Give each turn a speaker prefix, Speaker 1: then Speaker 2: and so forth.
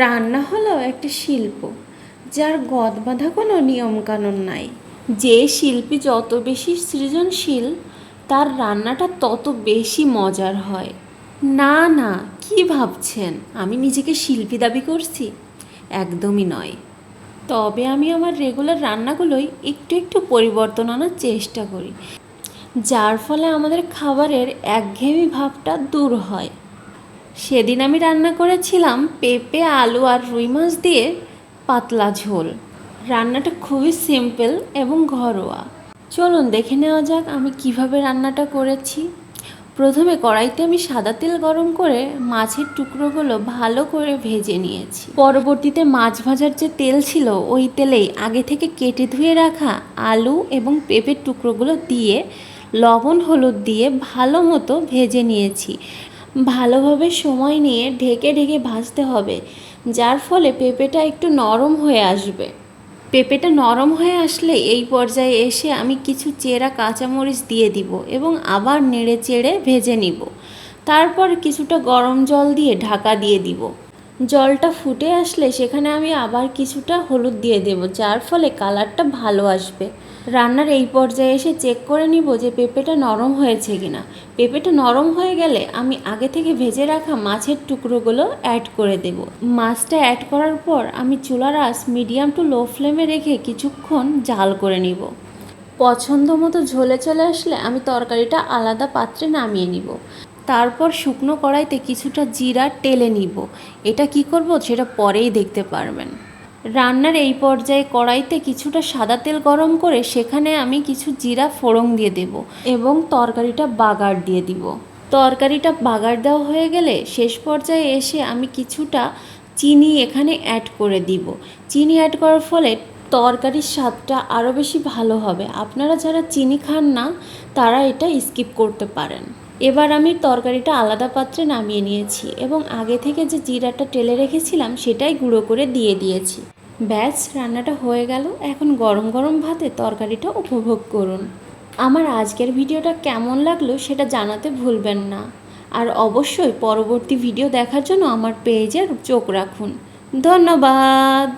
Speaker 1: রান্না হলো একটা শিল্প, যার গদ বাঁধা কোনো নিয়মকানুন নাই। যে শিল্পী যত বেশি সৃজনশীল, তার রান্নাটা তত বেশি মজার হয়। না না, কি ভাবছেন আমি নিজেকে শিল্পী দাবি করছি? একদমই নয়। তবে আমি আমার রেগুলার রান্নাগুলোই একটু একটু পরিবর্তন আনার চেষ্টা করি, যার ফলে আমাদের খাবারের একঘেয়েমি ভাবটা দূর হয়। সেদিন আমি রান্না করেছিলাম পেঁপে, আলু আর রুই মাছ দিয়ে পাতলা ঝোল। রান্নাটা খুবই সিম্পল এবং ঘরোয়া। চলুন দেখে নেওয়া যাক আমি কিভাবে রান্নাটা করেছি। প্রথমে কড়াইতে আমি সাদা তেল গরম করে মাছের টুকরোগুলো ভালো করে ভেজে নিয়েছি। পরবর্তীতে মাছ ভাজার যে তেল ছিল, ওই তেলেই আগে থেকে কেটে ধুয়ে রাখা আলু এবং পেঁপের টুকরোগুলো দিয়ে লবণ হলুদ দিয়ে ভালো মতো ভেজে নিয়েছি। ভালোভাবে সময় নিয়ে ঢেকে ঢেকে ভাজতে হবে, যার ফলে পেঁপেটা একটু নরম হয়ে আসবে। পেঁপেটা নরম হয়ে আসলে এই পর্যায়ে এসে আমি কিছু চেরা কাঁচামরিচ দিয়ে দিব এবং আবার নেড়ে চেড়ে ভেজে নিব। তারপর কিছুটা গরম জল দিয়ে ঢাকা দিয়ে দিব। জলটা ফুটে আসলে সেখানে আমি আবার কিছুটা হলুদ দিয়ে দেব, যার ফলে কালারটা ভালো আসবে। রান্নার এই পর্যায়ে এসে চেক করে নিব যে পেঁপেটা নরম হয়েছে কিনা। পেঁপেটা নরম হয়ে গেলে আমি আগে থেকে ভেজে রাখা মাছের টুকরোগুলো অ্যাড করে দেব। মাছটা অ্যাড করার পর আমি চুলার আঁচ মিডিয়াম টু লো ফ্লেমে রেখে কিছুক্ষণ জাল করে নিব। পছন্দ মতো ঝোলে চলে আসলে আমি তরকারিটা আলাদা পাত্রে নামিয়ে নিব। তারপর শুকনো কড়াইতে কিছুটা জিরা টেলে নিব। এটা কি করব সেটা পরেই দেখতে পারবেন। রান্নার এই পর্যায়ে কড়াইতে কিছুটা সাদা তেল গরম করে সেখানে আমি কিছু জিরা ফোড়ন দিয়ে দেব এবং তরকারিটা বাগার দিয়ে দিব। তরকারিটা বাগার দেওয়া হয়ে গেলে শেষ পর্যায়ে এসে আমি কিছুটা চিনি এখানে অ্যাড করে দিব। চিনি অ্যাড করার ফলে তরকারির স্বাদটা আরও বেশি ভালো হবে। আপনারা যারা চিনি খান না, তারা এটা স্কিপ করতে পারেন। এবার আমি তরকারিটা আলাদা পাত্রে নামিয়ে নিয়েছি এবং আগে থেকে যে জিরাটা টেলে রেখেছিলাম সেটাই গুঁড়ো করে দিয়ে দিয়েছি। ব্যাস, রান্নাটা হয়ে গেল। এখন গরম গরম ভাতে তরকারিটা উপভোগ করুন। আমার আজকের ভিডিওটা কেমন লাগলো সেটা জানাতে ভুলবেন না। আর অবশ্যই পরবর্তী ভিডিও দেখার জন্য আমার পেজে চোখ রাখুন। ধন্যবাদ।